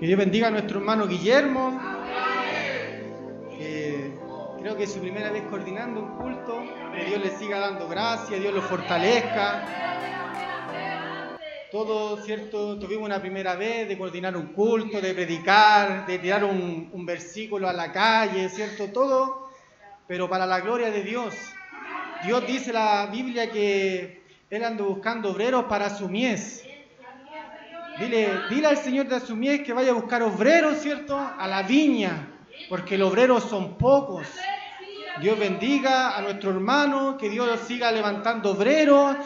Que Dios bendiga a nuestro hermano Guillermo, que creo que es su primera vez coordinando un culto. Que Dios le siga dando gracia, Dios lo fortalezca. Todo, ¿cierto? Tuvimos una primera vez de coordinar un culto, de predicar, de tirar un versículo a la calle, ¿cierto? Todo, pero para la gloria de Dios. Dios dice en la Biblia que Él anda buscando obreros para su mies. Dile al Señor de su mies que vaya a buscar obreros, ¿cierto? A la viña, porque los obreros son pocos. Dios bendiga a nuestro hermano, que Dios siga levantando obreros,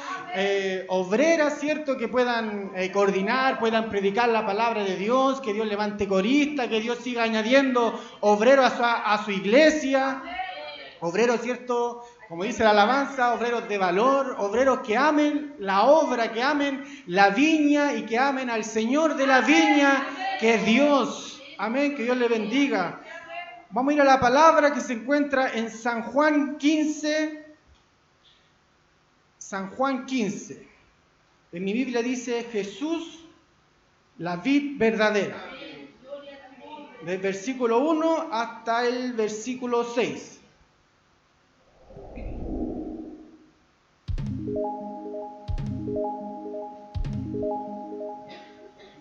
obreras, ¿cierto? Que puedan coordinar, puedan predicar la palabra de Dios, que Dios levante coristas, que Dios siga añadiendo obreros a su iglesia. Obreros, ¿cierto? Como dice la alabanza, obreros de valor, obreros que amen la obra, que amen la viña y que amen al Señor de la viña, que es Dios. Amén, que Dios le bendiga. Vamos a ir a la palabra que se encuentra en San Juan 15. San Juan 15. En mi Biblia dice Jesús, la vid verdadera. Del versículo 1 hasta el versículo 6.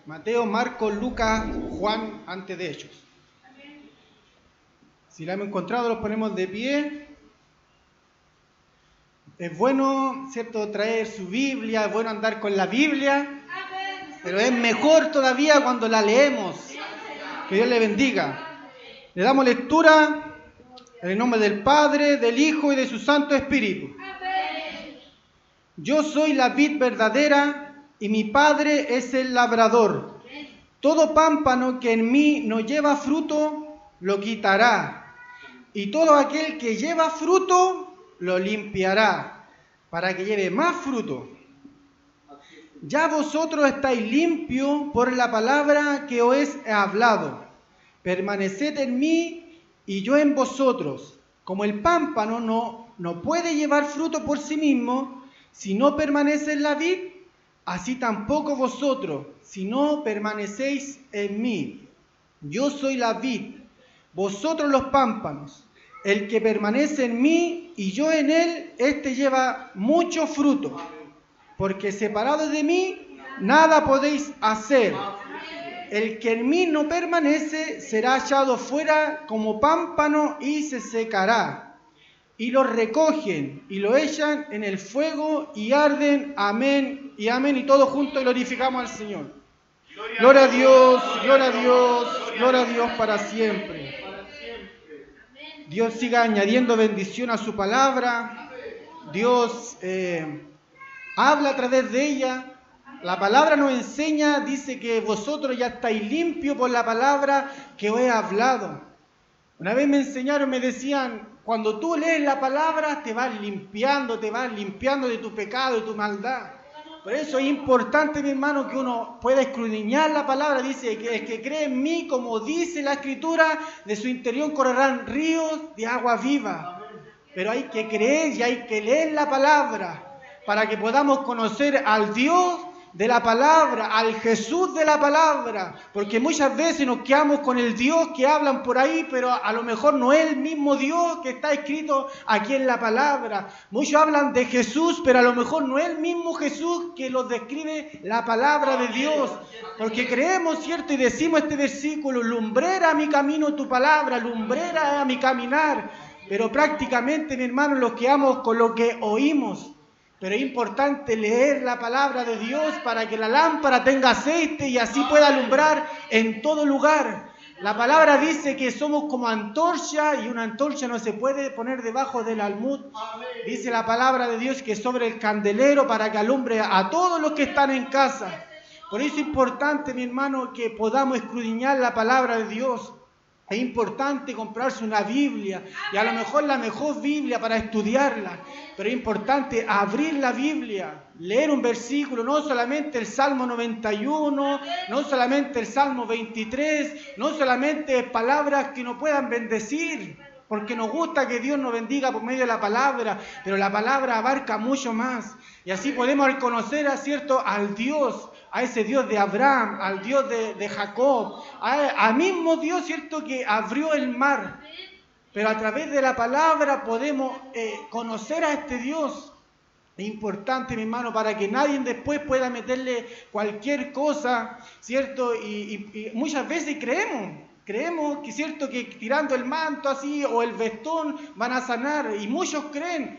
Mateo, Marcos, Lucas, Juan, antes de Hechos. Si la hemos encontrado, los ponemos de pie. Es bueno, ¿cierto?, traer su Biblia, es bueno andar con la Biblia, pero es mejor todavía cuando la leemos. Que Dios le bendiga. Le damos lectura en el nombre del Padre, del Hijo y de su Santo Espíritu. Yo soy la vid verdadera y mi Padre es el labrador. Todo pámpano que en mí no lleva fruto, lo quitará. Y todo aquel que lleva fruto, lo limpiará, para que lleve más fruto. Ya vosotros estáis limpios por la palabra que os he hablado. Permaneced en mí y yo en vosotros. Como el pámpano no puede llevar fruto por sí mismo, si no permanece en la vid, así tampoco vosotros, si no permanecéis en mí. Yo soy la vid, vosotros los pámpanos. El que permanece en mí y yo en él, éste lleva mucho fruto. Porque separados de mí, nada podéis hacer. El que en mí no permanece será echado fuera como pámpano y se secará. Y lo recogen y lo echan en el fuego y arden. Amén y amén. Y todos juntos glorificamos al Señor. Gloria a Dios, gloria a Dios, gloria a Dios para siempre. Dios siga añadiendo bendición a su palabra. Dios habla a través de ella. La palabra nos enseña, dice que vosotros ya estáis limpios por la palabra que os he hablado. Una vez me enseñaron, me decían, cuando tú lees la palabra te vas limpiando de tu pecado, de tu maldad. Por eso es importante, mi hermano, que uno pueda escudriñar la palabra. Dice que el que cree en mí, como dice la Escritura, de su interior correrán ríos de agua viva. Pero hay que creer y hay que leer la palabra para que podamos conocer al Dios de la palabra, al Jesús de la palabra, porque muchas veces nos quedamos con el Dios que hablan por ahí, pero a lo mejor no es el mismo Dios que está escrito aquí en la palabra. Muchos hablan de Jesús, pero a lo mejor no es el mismo Jesús que los describe la palabra de Dios, porque creemos, ¿cierto? Y decimos este versículo, lumbrera a mi camino tu palabra, lumbrera a mi caminar, pero prácticamente, mi hermano, nos quedamos con lo que oímos. Pero es importante leer la palabra de Dios para que la lámpara tenga aceite y así pueda alumbrar en todo lugar. La palabra dice que somos como antorcha y una antorcha no se puede poner debajo del almud. Dice la palabra de Dios que sobre el candelero para que alumbre a todos los que están en casa. Por eso es importante, mi hermano, que podamos escudriñar la palabra de Dios. Es importante comprarse una Biblia y a lo mejor la mejor Biblia para estudiarla, pero es importante abrir la Biblia, leer un versículo, no solamente el Salmo 91, no solamente el Salmo 23, no solamente palabras que nos puedan bendecir, porque nos gusta que Dios nos bendiga por medio de la palabra, pero la palabra abarca mucho más y así podemos reconocer, ¿cierto?, al Dios a ese Dios de Abraham, al Dios de Jacob, al mismo Dios, ¿cierto?, que abrió el mar. Pero a través de la palabra podemos conocer a este Dios. Es importante, mi hermano, para que nadie después pueda meterle cualquier cosa, ¿cierto? Y muchas veces creemos que, ¿cierto?, que tirando el manto así o el vestón van a sanar. Y muchos creen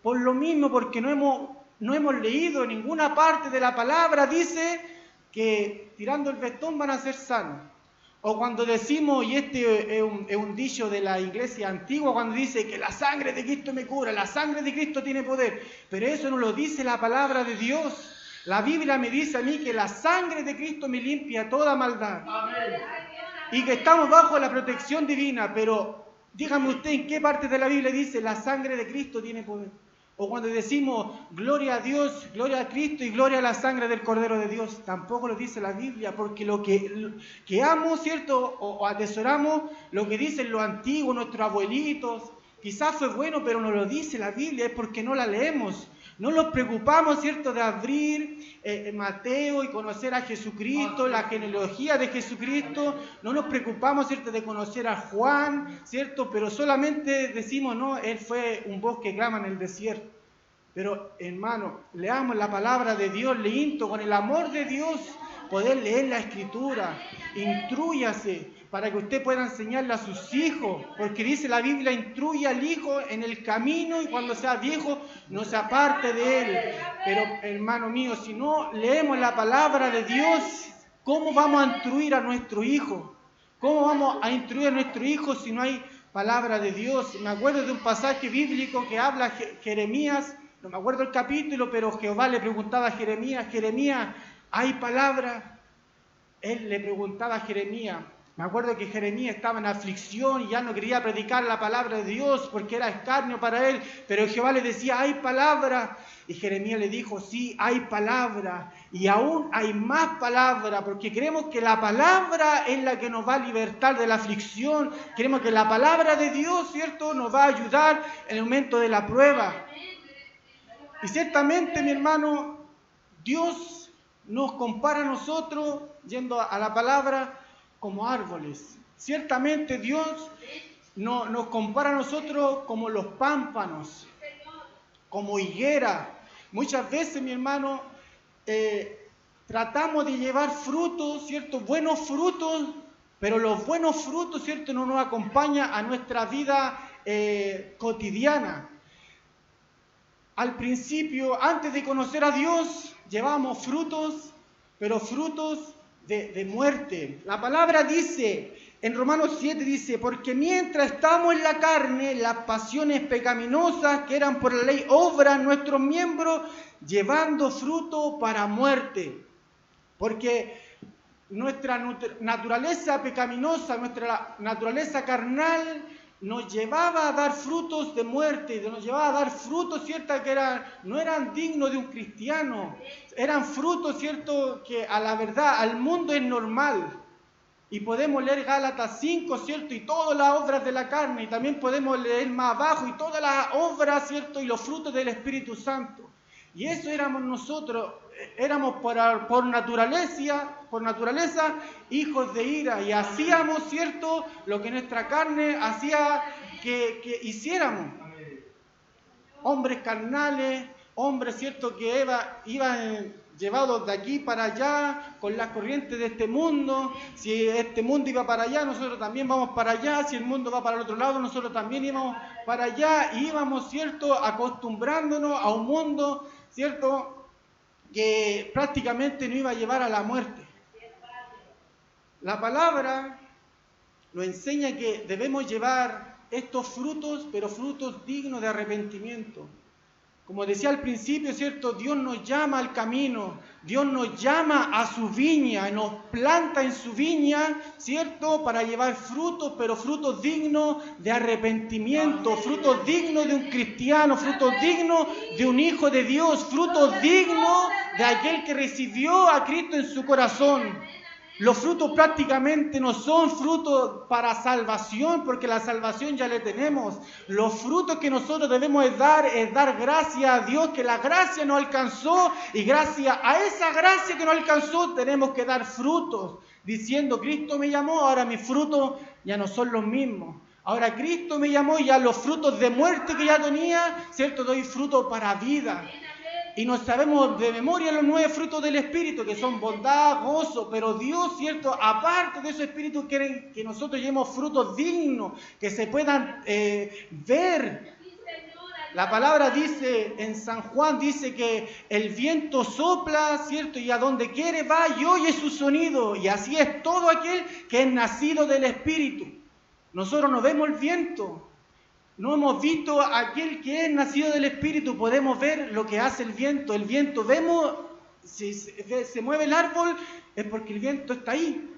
por lo mismo, porque no hemos leído en ninguna parte de la palabra, dice que tirando el vestón van a ser sanos. O cuando decimos, y este es un dicho de la iglesia antigua, cuando dice que la sangre de Cristo me cura, la sangre de Cristo tiene poder. Pero eso no lo dice la palabra de Dios. La Biblia me dice a mí que la sangre de Cristo me limpia toda maldad. Amén. Y que estamos bajo la protección divina. Pero dígame usted en qué parte de la Biblia dice la sangre de Cristo tiene poder. O cuando decimos gloria a Dios, gloria a Cristo y gloria a la sangre del Cordero de Dios, tampoco lo dice la Biblia, porque lo que amo, ¿cierto?, o atesoramos, lo que dicen los antiguos, nuestros abuelitos, quizás fue bueno, pero no lo dice la Biblia, es porque no la leemos. No nos preocupamos, ¿cierto?, de abrir Mateo y conocer a Jesucristo, la genealogía de Jesucristo. No nos preocupamos, ¿cierto?, de conocer a Juan, ¿cierto? Pero solamente decimos, no, él fue un voz que clama en el desierto. Pero, hermano, leamos la palabra de Dios, le insto con el amor de Dios poder leer la Escritura. Intrúyase para que usted pueda enseñarle a sus hijos, porque dice la Biblia, instruye al hijo en el camino y cuando sea viejo no se aparte de él. Pero, hermano mío, si no leemos la palabra de Dios, ¿cómo vamos a instruir a nuestro hijo? ¿Cómo vamos a instruir a nuestro hijo si no hay palabra de Dios? Me acuerdo de un pasaje bíblico que habla Jeremías, no me acuerdo el capítulo, pero Jehová le preguntaba a Jeremías, ¿hay palabra? Él le preguntaba a Jeremías. Me acuerdo que Jeremías estaba en aflicción y ya no quería predicar la palabra de Dios porque era escarnio para él, pero Jehová le decía, ¿hay palabra? Y Jeremías le dijo, sí, hay palabra, y aún hay más palabra, porque creemos que la palabra es la que nos va a libertar de la aflicción, creemos que la palabra de Dios, ¿cierto?, nos va a ayudar en el momento de la prueba. Y ciertamente, mi hermano, Dios nos compara a nosotros, yendo a la palabra, como árboles. Ciertamente Dios nos compara a nosotros como los pámpanos, como higuera. Muchas veces, mi hermano, tratamos de llevar frutos, ¿cierto?, buenos frutos, pero los buenos frutos, ¿cierto?, no nos acompañan a nuestra vida cotidiana. Al principio, antes de conocer a Dios, llevamos frutos, pero frutos de muerte. La palabra dice, en Romanos 7 dice, porque mientras estamos en la carne, las pasiones pecaminosas que eran por la ley obran nuestros miembros, llevando fruto para muerte. Porque nuestra naturaleza pecaminosa, nuestra naturaleza carnal, nos llevaba a dar frutos de muerte, nos llevaba a dar frutos, ¿cierto?, que no eran dignos de un cristiano, eran frutos, ¿cierto?, que a la verdad, al mundo es normal. Y podemos leer Gálatas 5, ¿cierto?, y todas las obras de la carne, y también podemos leer más abajo, y todas las obras, ¿cierto?, y los frutos del Espíritu Santo. Y eso éramos nosotros, éramos por naturaleza hijos de ira, y hacíamos, ¿cierto?, lo que nuestra carne hacía que hiciéramos. Hombres carnales, hombres, ¿cierto?, que iban llevados de aquí para allá con las corrientes de este mundo. Si este mundo iba para allá, nosotros también vamos para allá. Si el mundo va para el otro lado, nosotros también íbamos para allá. Y íbamos, ¿cierto?, acostumbrándonos a un mundo, ¿cierto?, que prácticamente nos iba a llevar a la muerte. La palabra nos enseña que debemos llevar estos frutos, pero frutos dignos de arrepentimiento. Como decía al principio, ¿cierto?, Dios nos llama al camino, Dios nos llama a su viña, nos planta en su viña, ¿cierto?, para llevar frutos, pero frutos dignos de arrepentimiento, frutos dignos de un cristiano, frutos dignos de un hijo de Dios, frutos dignos de aquel que recibió a Cristo en su corazón. Los frutos prácticamente no son frutos para salvación, porque la salvación ya le tenemos. Los frutos que nosotros debemos es dar gracias a Dios, que la gracia nos alcanzó, y gracias a esa gracia que nos alcanzó tenemos que dar frutos, diciendo: Cristo me llamó, ahora mis frutos ya no son los mismos. Ahora Cristo me llamó y ya los frutos de muerte que ya tenía, ¿cierto? Doy fruto para vida. Y nos sabemos de memoria los 9 frutos del Espíritu, que son bondad, gozo, pero Dios, ¿cierto? Aparte de esos espíritus, quiere que nosotros llevemos frutos dignos, que se puedan ver. La palabra dice, en San Juan, dice que el viento sopla, ¿cierto? Y a donde quiere va y oye su sonido. Y así es todo aquel que es nacido del Espíritu. Nosotros no vemos el viento. No hemos visto a aquel que es nacido del Espíritu, podemos ver lo que hace el viento. El viento, vemos, si se mueve el árbol, es porque el viento está ahí.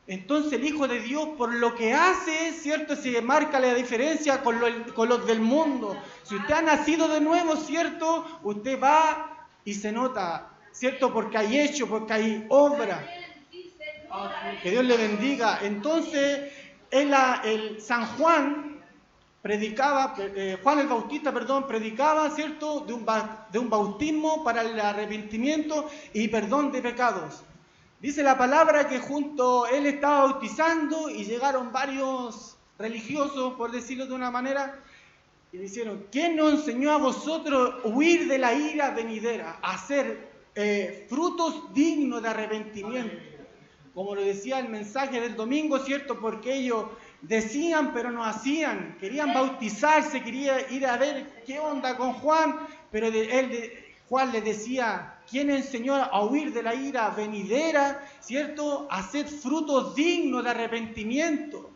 Entonces el Hijo de Dios, por lo que hace, ¿cierto?, se marca la diferencia con los del mundo. Si usted ha nacido de nuevo, ¿cierto?, usted va y se nota, ¿cierto?, porque hay hecho, porque hay obra. Que Dios le bendiga. Entonces, el San Juan predicaba, Juan el Bautista, predicaba, ¿cierto?, de un bautismo para el arrepentimiento y perdón de pecados. Dice la palabra que él estaba bautizando y llegaron varios religiosos, por decirlo de una manera, y dijeron: ¿quién nos enseñó a vosotros huir de la ira venidera, a hacer frutos dignos de arrepentimiento? Como lo decía el mensaje del domingo, ¿cierto? Porque ellos decían pero no hacían, querían bautizarse, querían ir a ver qué onda con Juan, pero Juan les decía: ¿quién enseñó a huir de la ira venidera, ¿cierto? A hacer frutos dignos de arrepentimiento.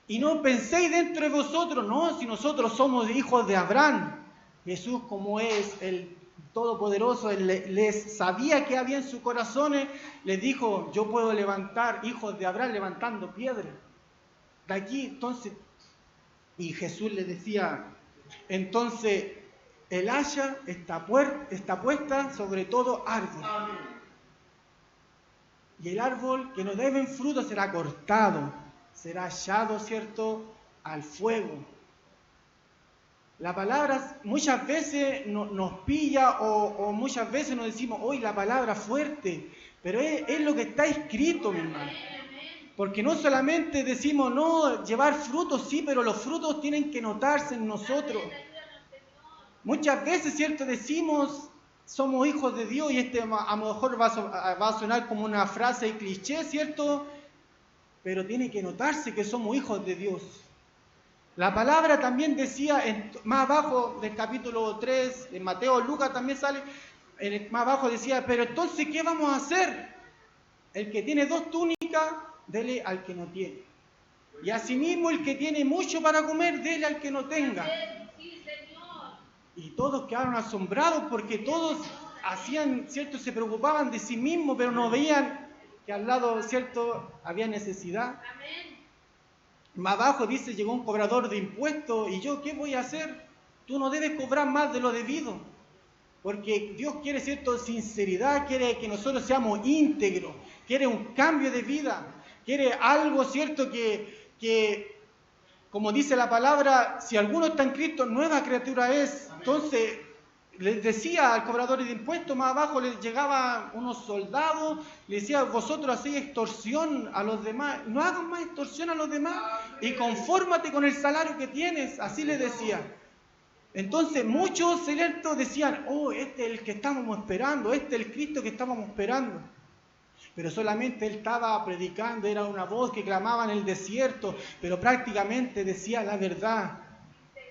Y no penséis dentro de vosotros, no, si nosotros somos hijos de Abraham. Jesús, como es el Todopoderoso, les sabía que había en sus corazones, les dijo: yo puedo levantar hijos de Abraham levantando piedras. De aquí, entonces, y Jesús les decía: entonces, el haya está puesta sobre todo árbol. Y el árbol que no debe fruto será cortado, será echado, ¿cierto?, al fuego. La palabra muchas veces nos pilla o muchas veces nos decimos: hoy la palabra fuerte, pero es lo que está escrito, mi hermano. Porque no solamente decimos, no, llevar frutos, sí, pero los frutos tienen que notarse en nosotros. Muchas veces, ¿cierto?, decimos: somos hijos de Dios, y a lo mejor va a sonar como una frase cliché, ¿cierto? Pero tiene que notarse que somos hijos de Dios. La palabra también decía, más abajo del capítulo 3, en Mateo, Lucas también sale, más abajo decía: pero entonces, ¿qué vamos a hacer? El que tiene 2 túnicas, dele al que no tiene. Y asimismo, el que tiene mucho para comer, dele al que no tenga. Y todos quedaron asombrados, porque todos hacían, ¿cierto?, se preocupaban de sí mismos, pero no veían que al lado, ¿cierto?, había necesidad. Más abajo dice: llegó un cobrador de impuestos, y yo, ¿qué voy a hacer? Tú no debes cobrar más de lo debido, porque Dios quiere, ¿cierto?, sinceridad, quiere que nosotros seamos íntegros, quiere un cambio de vida, quiere algo, ¿cierto?, que como dice la palabra, si alguno está en Cristo, nueva criatura es. Entonces, les decía al cobrador de impuestos, más abajo les llegaban unos soldados, les decía: vosotros hacéis extorsión a los demás, no hagas más extorsión a los demás y confórmate con el salario que tienes, así les decía. Entonces muchos, ¿cierto?, decían: oh, este es el que estábamos esperando, este es el Cristo que estábamos esperando. Pero solamente él estaba predicando, era una voz que clamaba en el desierto, pero prácticamente decía la verdad.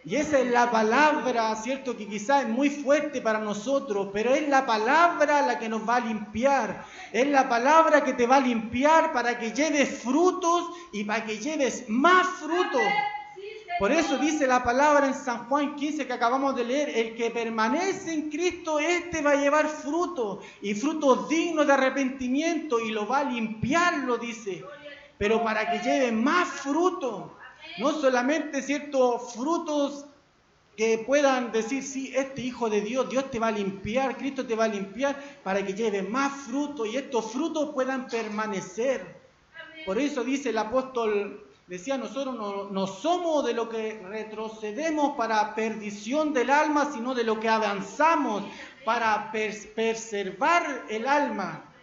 Y esa es la palabra, ¿cierto?, que quizás es muy fuerte para nosotros, pero es la palabra la que nos va a limpiar. Es la palabra que te va a limpiar para que lleves frutos y para que lleves más frutos. Por eso dice la palabra en San Juan 15 que acabamos de leer: el que permanece en Cristo, este va a llevar frutos, y frutos dignos de arrepentimiento, y lo va a limpiar, lo dice. Pero para que lleve más frutos, no solamente, ¿cierto?, frutos que puedan decir: sí, este hijo de Dios, Dios te va a limpiar, Cristo te va a limpiar, para que lleve más frutos y estos frutos puedan permanecer. Por eso dice el apóstol, decía, nosotros no somos de lo que retrocedemos para perdición del alma, sino de lo que avanzamos para preservar el alma.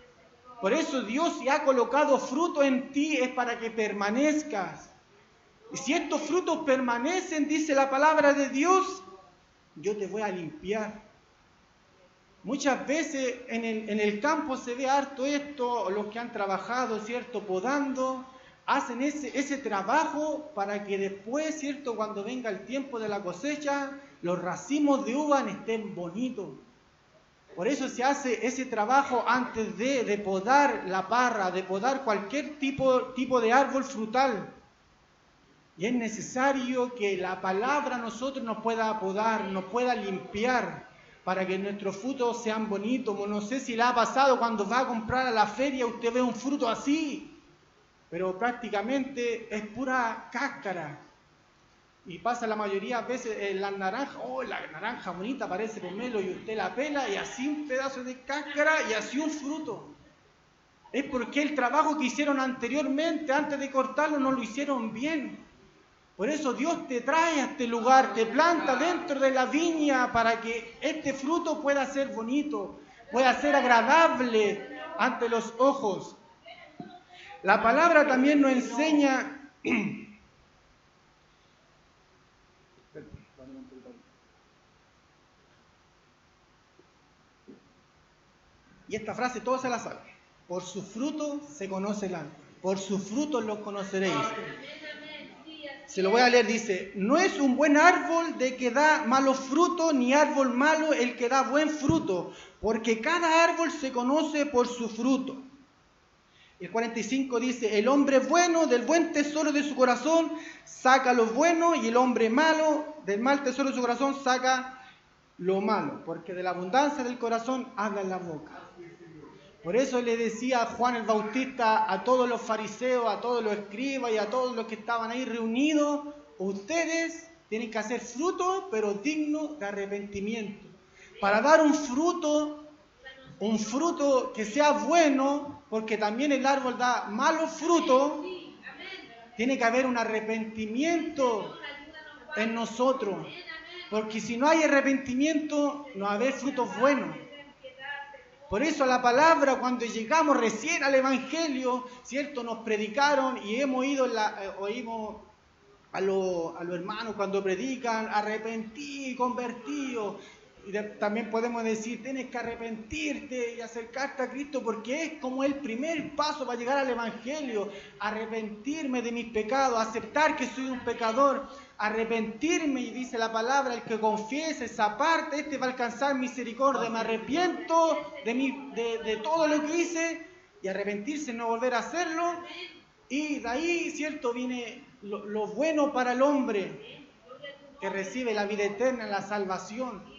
Por eso Dios, si ha colocado fruto en ti, es para que permanezcas. Y si estos frutos permanecen, dice la palabra de Dios, yo te voy a limpiar. Muchas veces en el campo se ve harto esto, los que han trabajado, ¿cierto?, podando, hacen ese trabajo para que después, ¿cierto?, cuando venga el tiempo de la cosecha, los racimos de uva estén bonitos. Por eso se hace ese trabajo antes de podar la parra, de podar cualquier tipo de árbol frutal. Y es necesario que la palabra a nosotros nos pueda podar, nos pueda limpiar, para que nuestros frutos sean bonitos. No sé si le ha pasado cuando va a comprar a la feria, usted ve un fruto así, pero prácticamente es pura cáscara. Y pasa la mayoría de veces en las naranjas, la naranja bonita parece pomelo, y usted la pela y así un pedazo de cáscara y así un fruto. Es porque el trabajo que hicieron anteriormente, antes de cortarlo, no lo hicieron bien. Por eso Dios te trae a este lugar, te planta dentro de la viña para que este fruto pueda ser bonito, pueda ser agradable ante los ojos. La palabra también nos enseña... Y esta frase todos se la saben. Por su fruto se conoce el árbol. Por sus frutos los conoceréis. Se lo voy a leer, dice, no es un buen árbol de que da malos frutos, ni árbol malo el que da buen fruto, porque cada árbol se conoce por su fruto. El 45 dice, el hombre bueno del buen tesoro de su corazón saca lo bueno, y el hombre malo del mal tesoro de su corazón saca lo malo, porque de la abundancia del corazón habla en la boca. Por eso le decía a Juan el Bautista, a todos los fariseos, a todos los escribas y a todos los que estaban ahí reunidos, ustedes tienen que hacer fruto, pero digno de arrepentimiento. Para dar un fruto que sea bueno, porque también el árbol da malos frutos, tiene que haber un arrepentimiento en nosotros. Porque si no hay arrepentimiento, no va a haber frutos buenos. Por eso la palabra, cuando llegamos recién al Evangelio, ¿cierto?, nos predicaron y hemos oímos a los hermanos cuando predican, arrepentí, convertido. Y también podemos decir, tienes que arrepentirte y acercarte a Cristo, porque es como el primer paso para llegar al Evangelio. Arrepentirme de mis pecados, aceptar que soy un pecador, arrepentirme, y dice la palabra, el que confiese, se aparte, este va a alcanzar misericordia. Me arrepiento de todo lo que hice, y arrepentirse, no volver a hacerlo. Y de ahí, ¿cierto?, viene lo bueno para el hombre, que recibe la vida eterna, la salvación.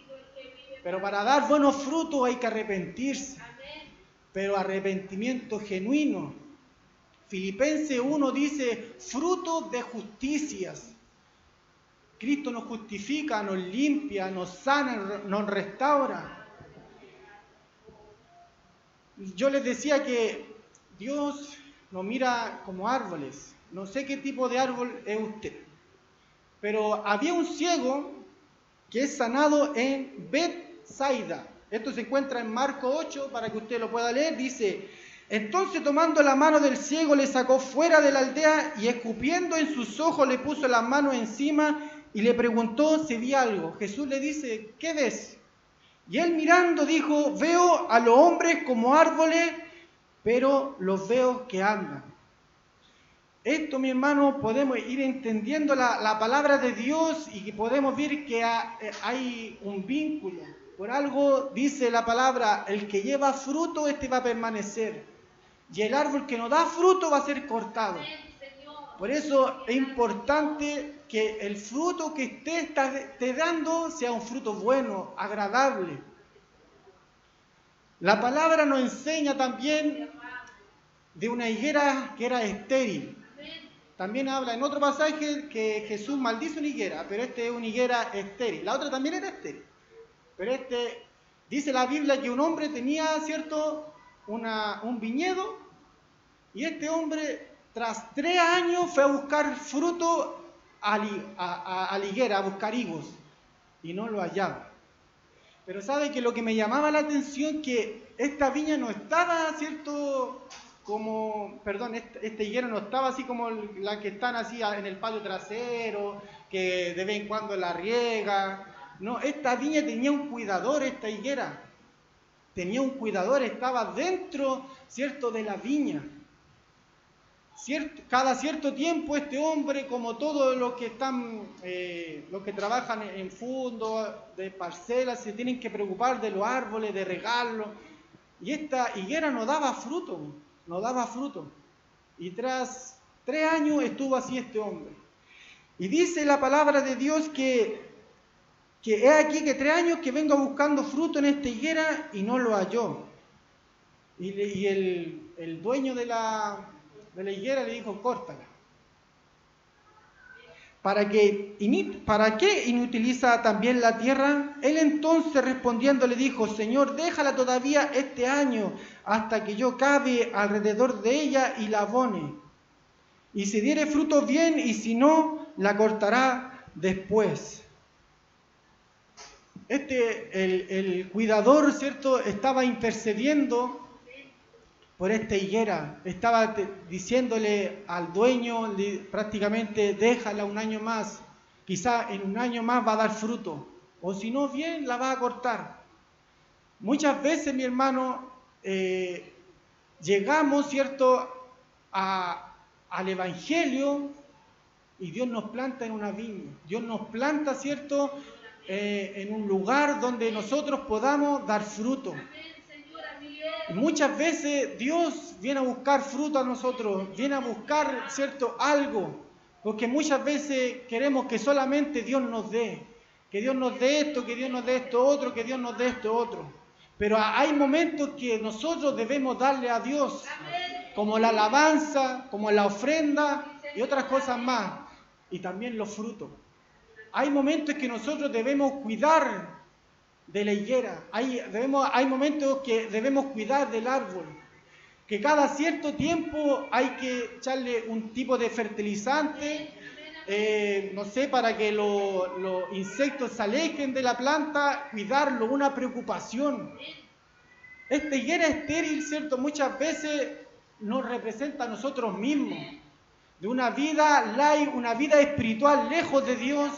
Pero para dar buenos frutos hay que arrepentirse, pero arrepentimiento genuino. Filipenses 1 dice, frutos de justicias. Cristo nos justifica, nos limpia, nos sana, nos restaura. Yo les decía que Dios nos mira como árboles. No sé qué tipo de árbol es usted, pero había un ciego que es sanado en Betsaida. Esto se encuentra en Marcos 8, para que usted lo pueda leer. Dice, entonces tomando la mano del ciego le sacó fuera de la aldea y escupiendo en sus ojos le puso las manos encima y le preguntó si veía algo. Jesús le dice, ¿qué ves? Y él mirando dijo, veo a los hombres como árboles, pero los veo que andan. Esto, mi hermano, podemos ir entendiendo la palabra de Dios, y que podemos ver que hay un vínculo. Por algo dice la palabra, el que lleva fruto, este va a permanecer. Y el árbol que no da fruto va a ser cortado. Por eso es importante que el fruto que esté dando sea un fruto bueno, agradable. La palabra nos enseña también de una higuera que era estéril. También habla en otro pasaje que Jesús maldice una higuera, pero es una higuera estéril. La otra también era estéril. Pero dice la Biblia que un hombre tenía, ¿cierto?, un viñedo, y este hombre tras 3 años fue a buscar fruto a la higuera, a buscar higos, y no lo hallaba. Pero sabe que lo que me llamaba la atención que esta viña no estaba, ¿cierto? Esta higuera no estaba así como la que están así en el patio trasero, que de vez en cuando la riega. No, esta viña tenía un cuidador, esta higuera. Tenía un cuidador, estaba dentro, ¿cierto?, de la viña. Cada cierto tiempo este hombre, como todos los que trabajan en fondos de parcelas, se tienen que preocupar de los árboles, de regarlos. Y esta higuera no daba fruto. Y tras 3 años estuvo así este hombre. Y dice la palabra de Dios que he aquí que 3 años que vengo buscando fruto en esta higuera y no lo halló. Y el dueño de la higuera le dijo, córtala. ¿Para qué inutiliza también la tierra? Él entonces respondiendo le dijo, Señor, déjala todavía este año, hasta que yo cabe alrededor de ella y la abone. Y si diere fruto bien, y si no, la cortará después. El cuidador, ¿cierto?, estaba intercediendo por esta higuera, estaba diciéndole al dueño prácticamente déjala un año más, quizá en un año más va a dar fruto, o si no bien la va a cortar. Muchas veces, mi hermano, llegamos, ¿cierto?, al Evangelio y Dios nos planta en una viña, Dios nos planta, ¿cierto?, en un lugar donde nosotros podamos dar fruto. Y muchas veces Dios viene a buscar fruto a nosotros, viene a buscar, ¿cierto?, algo, porque muchas veces queremos que solamente Dios nos dé, que Dios nos dé esto, que Dios nos dé esto otro, que Dios nos dé esto otro. Pero hay momentos que nosotros debemos darle a Dios, como la alabanza, como la ofrenda y otras cosas más, y también los frutos. Hay momentos que nosotros debemos cuidar de la higuera, hay momentos que debemos cuidar del árbol, que cada cierto tiempo hay que echarle un tipo de fertilizante, no sé, para que los insectos se alejen de la planta, cuidarlo, una preocupación. Esta higuera estéril, ¿cierto?, muchas veces nos representa a nosotros mismos, de una vida light, una vida espiritual lejos de Dios,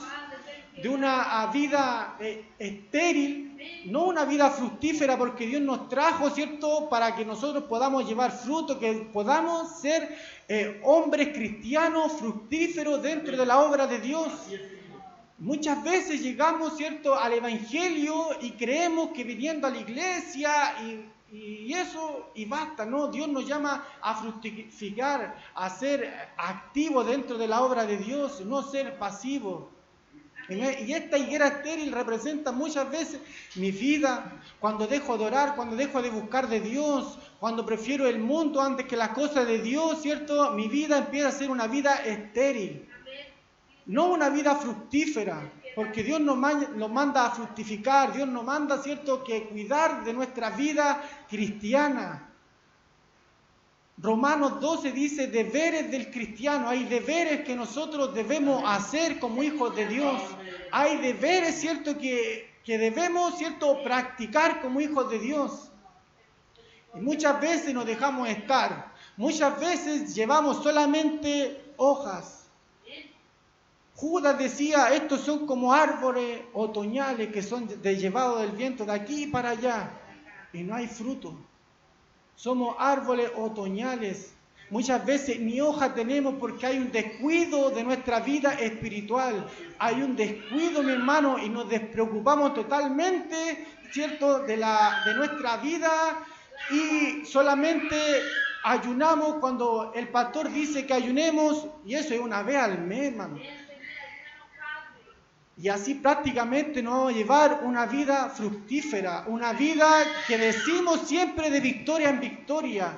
de una vida estéril, no una vida fructífera, porque Dios nos trajo, ¿cierto?, para que nosotros podamos llevar fruto, que podamos ser hombres cristianos fructíferos dentro de la obra de Dios. Muchas veces llegamos, ¿cierto?, al Evangelio y creemos que viniendo a la iglesia y eso, y basta, ¿no? Dios nos llama a fructificar, a ser activos dentro de la obra de Dios, no ser pasivos. Y esta higuera estéril representa muchas veces mi vida, cuando dejo de orar, cuando dejo de buscar de Dios, cuando prefiero el mundo antes que las cosas de Dios, ¿cierto? Mi vida empieza a ser una vida estéril, no una vida fructífera, porque Dios nos manda a fructificar, Dios nos manda, ¿cierto?, que cuidar de nuestra vida cristiana. Romanos 12 dice deberes del cristiano, hay deberes que nosotros debemos hacer como hijos de Dios, hay deberes, ¿cierto?, que debemos, ¿cierto?, practicar como hijos de Dios. Y muchas veces nos dejamos estar, muchas veces llevamos solamente hojas. Judas decía, estos son como árboles otoñales que son llevados del viento de aquí para allá y no hay fruto. Somos árboles otoñales. Muchas veces ni hoja tenemos porque hay un descuido de nuestra vida espiritual. Hay un descuido, mi hermano, y nos despreocupamos totalmente, ¿cierto?, de nuestra vida y solamente ayunamos cuando el pastor dice que ayunemos y eso es una vez al mes, hermano. Y así prácticamente nos vamos a llevar una vida fructífera, una vida que decimos siempre de victoria en victoria.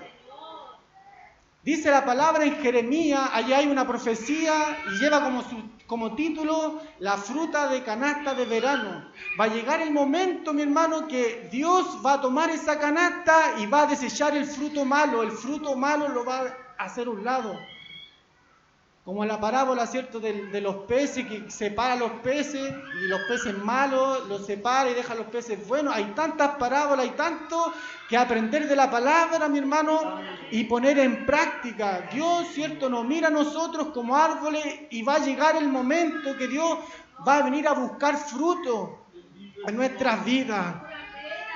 Dice la palabra en Jeremías, allá hay una profecía y lleva como título la fruta de canasta de verano. Va a llegar el momento, mi hermano, que Dios va a tomar esa canasta y va a desechar el fruto malo lo va a hacer a un lado. Como la parábola, ¿cierto?, de los peces, que separa los peces y los peces malos los separa y deja los peces buenos. Hay tantas parábolas, hay tanto que aprender de la palabra, mi hermano, y poner en práctica. Dios, ¿cierto?, nos mira a nosotros como árboles y va a llegar el momento que Dios va a venir a buscar fruto en nuestras vidas.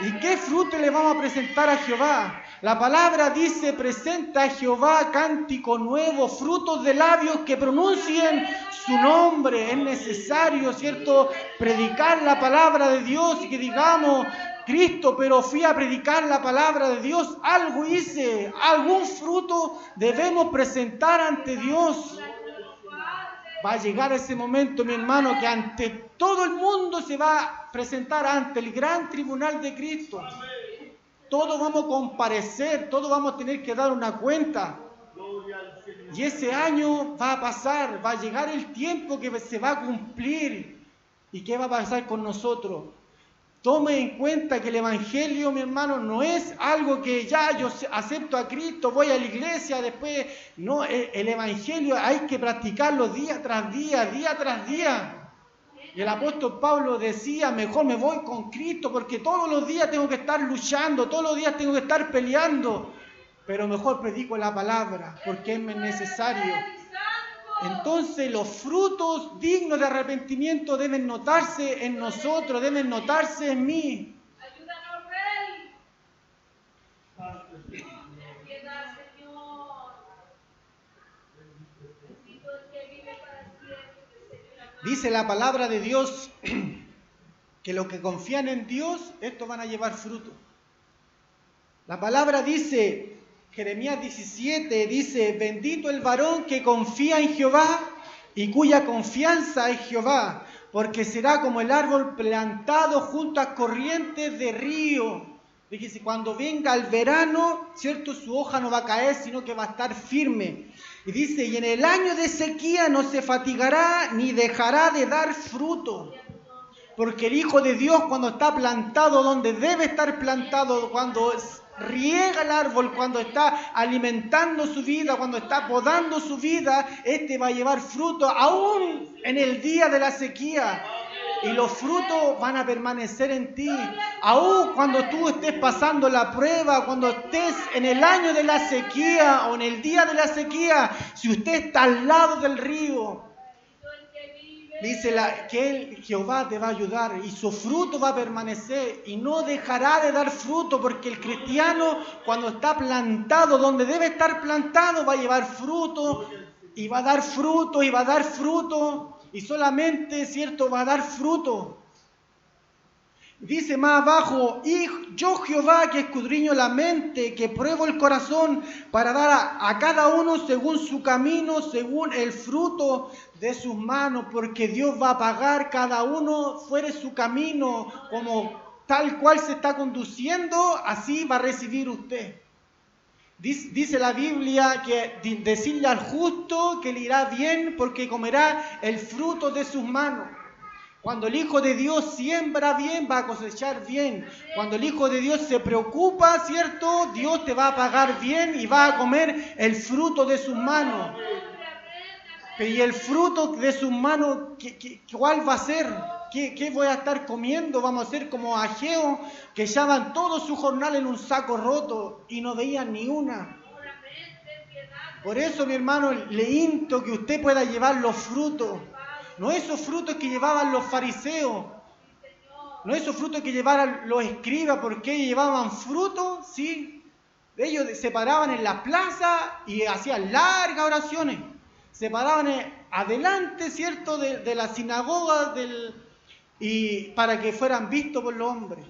¿Y qué fruto le vamos a presentar a Jehová? La palabra dice, presenta a Jehová cántico nuevo, frutos de labios que pronuncien su nombre. Es necesario, ¿cierto?, predicar la palabra de Dios y que digamos, Cristo, pero fui a predicar la palabra de Dios, algo hice, algún fruto debemos presentar ante Dios. Va a llegar ese momento, mi hermano, que ante todo el mundo se va a presentar ante el gran tribunal de Cristo. Todos vamos a comparecer, todos vamos a tener que dar una cuenta. Y ese año va a pasar, va a llegar el tiempo que se va a cumplir. ¿Y qué va a pasar con nosotros? Tome en cuenta que el Evangelio, mi hermano, no es algo que ya yo acepto a Cristo, voy a la iglesia, después... No, el Evangelio hay que practicarlo día tras día, día tras día. Y el apóstol Pablo decía, mejor me voy con Cristo porque todos los días tengo que estar luchando, todos los días tengo que estar peleando. Pero mejor predico la palabra porque es necesario. Entonces los frutos dignos de arrepentimiento deben notarse en nosotros, deben notarse en mí. Ayúdanos, Rey. Piedad, Señor. Bendito el que vive para siempre, Señor. Dice la palabra de Dios que los que confían en Dios, estos van a llevar fruto. La palabra dice... Jeremías 17 dice, bendito el varón que confía en Jehová y cuya confianza es Jehová, porque será como el árbol plantado junto a corrientes de río. Fíjese, cuando venga el verano, ¿cierto?, su hoja no va a caer, sino que va a estar firme. Y dice, y en el año de sequía no se fatigará ni dejará de dar fruto. Porque el Hijo de Dios, cuando está plantado donde debe estar plantado, cuando riega el árbol, cuando está alimentando su vida, cuando está podando su vida, este va a llevar fruto aún en el día de la sequía. Y los frutos van a permanecer en ti. Aún cuando tú estés pasando la prueba, cuando estés en el año de la sequía o en el día de la sequía, si usted está al lado del río, dice que Jehová te va a ayudar y su fruto va a permanecer y no dejará de dar fruto, porque el cristiano cuando está plantado donde debe estar plantado va a llevar fruto y va a dar fruto y va a dar fruto y solamente, ¿cierto?, va a dar fruto. Dice más abajo, y yo Jehová que escudriño la mente, que pruebo el corazón para dar a cada uno según su camino, según el fruto de sus manos, porque Dios va a pagar cada uno fuera su camino, como tal cual se está conduciendo, así va a recibir usted. Dice la Biblia que decirle al justo que le irá bien porque comerá el fruto de sus manos. Cuando el Hijo de Dios siembra bien, va a cosechar bien. Cuando el Hijo de Dios se preocupa, ¿cierto?, Dios te va a pagar bien y va a comer el fruto de sus manos. Y el fruto de sus manos, ¿cuál va a ser? ¿Qué voy a estar comiendo? Vamos a ser como Ageo, que echaban todo su jornal en un saco roto y no veían ni una. Por eso, mi hermano, le insto que usted pueda llevar los frutos. No esos frutos que llevaban los fariseos, no esos frutos que llevaban los escribas, porque ellos llevaban frutos, ¿sí? Ellos se paraban en la plaza y hacían largas oraciones. Se paraban adelante, ¿cierto?, de la sinagoga y para que fueran vistos por los hombres.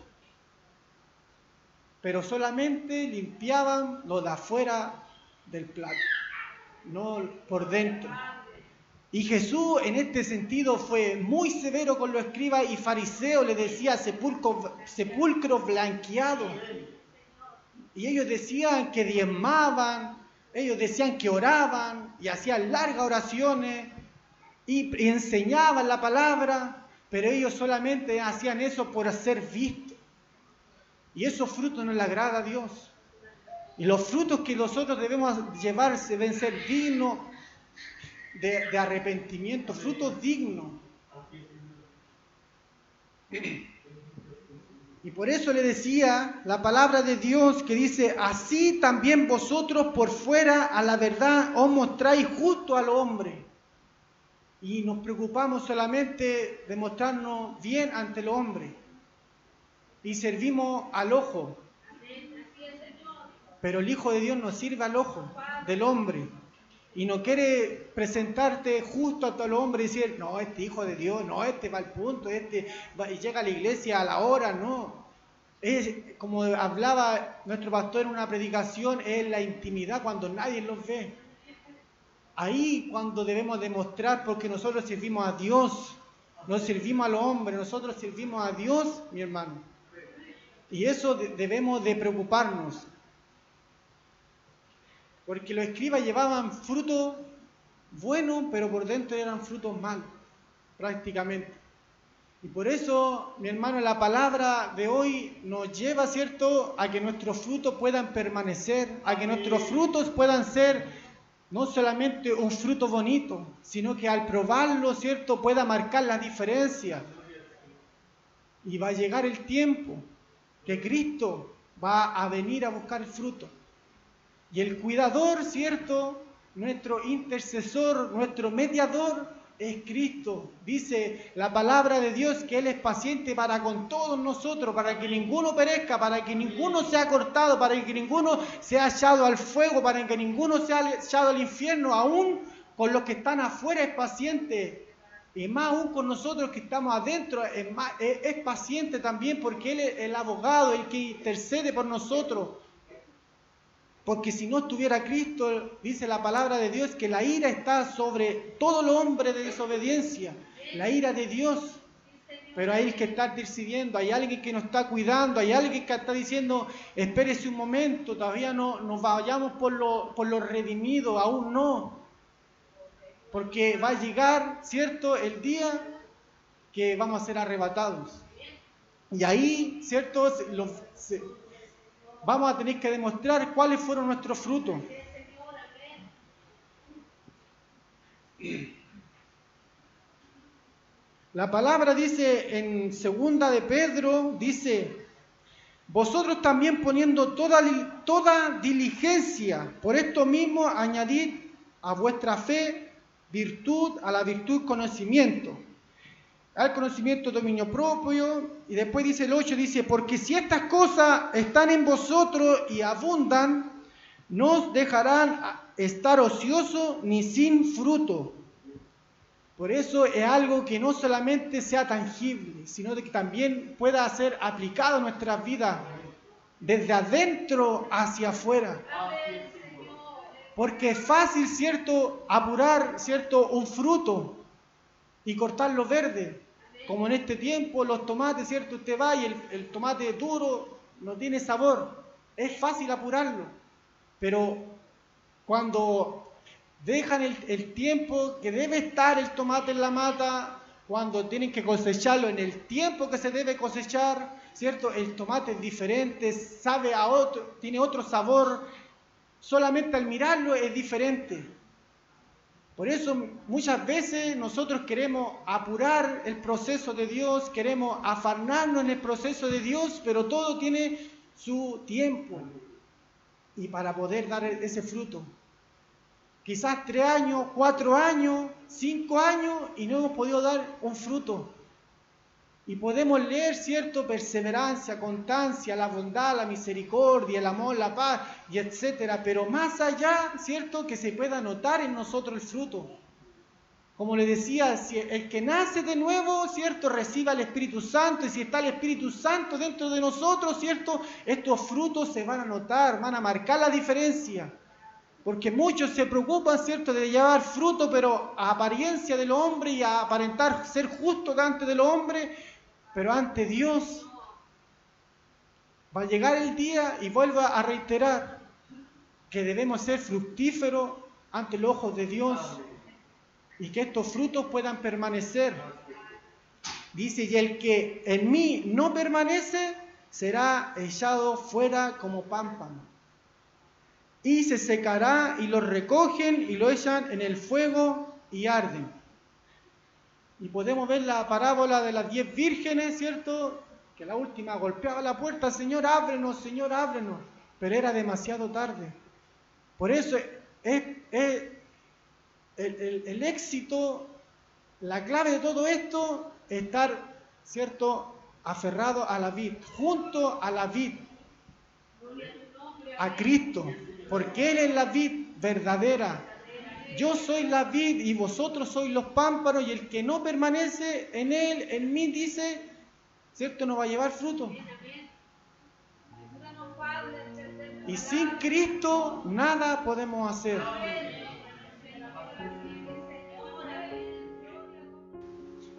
Pero solamente limpiaban lo de afuera del plato, no por dentro. Y Jesús en este sentido fue muy severo con los escribas y fariseos, le decía sepulcros blanqueados. Y ellos decían que diezmaban, ellos decían que oraban y hacían largas oraciones y enseñaban la palabra, pero ellos solamente hacían eso por ser vistos. Y esos frutos no le agrada a Dios. Y los frutos que nosotros debemos llevar deben ser dignos de arrepentimiento, frutos dignos. Y por eso le decía la palabra de Dios que dice, así también vosotros por fuera a la verdad os mostráis justo al hombre. Y nos preocupamos solamente de mostrarnos bien ante el hombre. Y servimos al ojo. Pero el Hijo de Dios no sirve al ojo del hombre. Y no quiere presentarte justo a todo el hombre y decir, no, este Hijo de Dios, no, este va al punto, este va y llega a la iglesia a la hora, no. Es como hablaba nuestro pastor en una predicación, es la intimidad cuando nadie los ve. Ahí cuando debemos demostrar, porque nosotros servimos a Dios, no servimos a los hombres, nosotros servimos a Dios, mi hermano. Y eso debemos de preocuparnos. Porque los escribas llevaban frutos buenos, pero por dentro eran frutos malos, prácticamente. Y por eso, mi hermano, la palabra de hoy nos lleva, ¿cierto?, a que nuestros frutos puedan permanecer, a que nuestros frutos puedan ser no solamente un fruto bonito, sino que al probarlo, ¿cierto?, pueda marcar la diferencia. Y va a llegar el tiempo que Cristo va a venir a buscar el fruto. Y el cuidador, ¿cierto?, nuestro intercesor, nuestro mediador, es Cristo. Dice la palabra de Dios que Él es paciente para con todos nosotros, para que ninguno perezca, para que ninguno sea cortado, para que ninguno sea echado al fuego, para que ninguno sea echado al infierno. Aún con los que están afuera es paciente. Y más aún con nosotros que estamos adentro, es paciente también, porque Él es el abogado, el que intercede por nosotros. Porque si no estuviera Cristo, dice la palabra de Dios, que la ira está sobre todo el hombre de desobediencia, la ira de Dios. Pero hay el que está decidiendo, hay alguien que nos está cuidando, hay alguien que está diciendo, espérese un momento, todavía no nos vayamos por lo redimido, aún no. Porque va a llegar, ¿cierto?, el día que vamos a ser arrebatados. Y ahí, ¿cierto?, vamos a tener que demostrar cuáles fueron nuestros frutos. La palabra dice en 2 de Pedro, dice, vosotros también poniendo toda diligencia, por esto mismo añadid a vuestra fe virtud, a la virtud conocimiento, al conocimiento dominio propio. Y después dice el 8, dice, porque si estas cosas están en vosotros y abundan, no os dejarán estar ociosos ni sin fruto. Por eso es algo que no solamente sea tangible, sino que también pueda ser aplicado en nuestras vidas, desde adentro hacia afuera. Porque es fácil, ¿cierto?, apurar, ¿cierto?, un fruto y cortarlo verde. Como en este tiempo los tomates, ¿cierto? Usted va y el tomate duro no tiene sabor. Es fácil apurarlo. Pero cuando dejan el tiempo que debe estar el tomate en la mata, cuando tienen que cosecharlo en el tiempo que se debe cosechar, ¿cierto? El tomate es diferente, sabe a otro, tiene otro sabor. Solamente al mirarlo es diferente. Por eso muchas veces nosotros queremos apurar el proceso de Dios, queremos afanarnos en el proceso de Dios, pero todo tiene su tiempo y para poder dar ese fruto. Quizás 3 años, 4 años, 5 años y no hemos podido dar un fruto. Y podemos leer, ¿cierto?, perseverancia, constancia, la bondad, la misericordia, el amor, la paz, y etcétera. Pero más allá, ¿cierto?, que se pueda notar en nosotros el fruto. Como le decía, si el que nace de nuevo, ¿cierto?, recibe al Espíritu Santo, y si está el Espíritu Santo dentro de nosotros, ¿cierto?, estos frutos se van a notar, van a marcar la diferencia. Porque muchos se preocupan, ¿cierto?, de llevar fruto, pero a apariencia del hombre y a aparentar ser justo delante del hombre, pero ante Dios. Va a llegar el día, y vuelvo a reiterar, que debemos ser fructíferos ante los ojos de Dios y que estos frutos puedan permanecer. Dice, y el que en mí no permanece será echado fuera como pámpano. Y se secará y lo recogen y lo echan en el fuego y arden. Y podemos ver la parábola de las 10 vírgenes, ¿cierto? Que la última golpeaba la puerta, Señor, ábrenos, pero era demasiado tarde. Por eso el éxito, la clave de todo esto, es estar, ¿cierto?, aferrado a la vid, junto a la vid, a Cristo, porque Él es la vid verdadera. Yo soy la vid y vosotros sois los pámpanos, y el que no permanece en Él, en mí, dice, ¿cierto?, no va a llevar fruto. Y sin Cristo nada podemos hacer.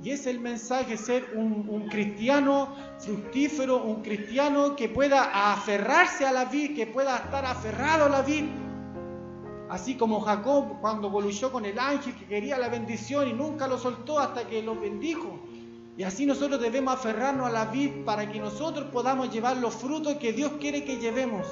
Y es el mensaje, ser un cristiano fructífero, un cristiano que pueda aferrarse a la vid, que pueda estar aferrado a la vid. Así como Jacob cuando luchó con el ángel que quería la bendición y nunca lo soltó hasta que lo bendijo. Y así nosotros debemos aferrarnos a la vid para que nosotros podamos llevar los frutos que Dios quiere que llevemos.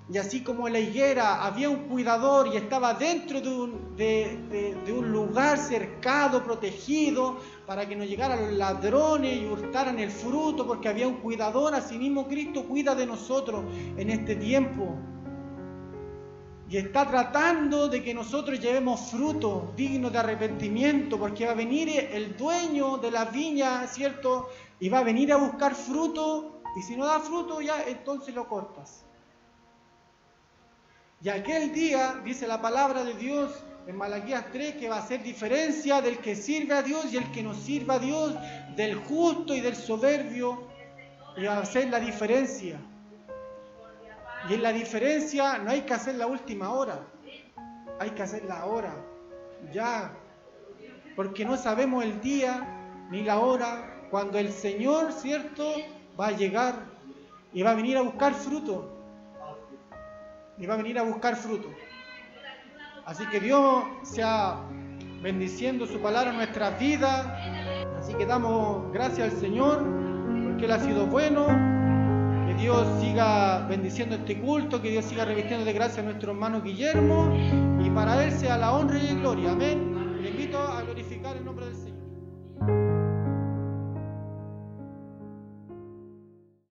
Y así como en la higuera había un cuidador y estaba dentro de un lugar cercado, protegido, para que no llegaran los ladrones y hurtaran el fruto, porque había un cuidador, así mismo Cristo cuida de nosotros en este tiempo. Y está tratando de que nosotros llevemos fruto digno de arrepentimiento, porque va a venir el dueño de la viña, ¿cierto? Y va a venir a buscar fruto, y si no da fruto, ya entonces lo cortas. Y aquel día, dice la palabra de Dios en Malaquías 3, que va a hacer diferencia del que sirve a Dios y el que no sirve a Dios, del justo y del soberbio, y va a hacer la diferencia. Y en la diferencia no hay que hacer la última hora, hay que hacerla ahora, ya, porque no sabemos el día ni la hora cuando el Señor, ¿cierto?, va a llegar y va a venir a buscar fruto. Y va a venir a buscar fruto. Así que Dios sea bendiciendo su palabra en nuestras vidas. Así que damos gracias al Señor porque Él ha sido bueno. Que Dios siga bendiciendo este culto, que Dios siga revistiendo de gracia a nuestro hermano Guillermo, y para Él sea la honra y la gloria. Amén.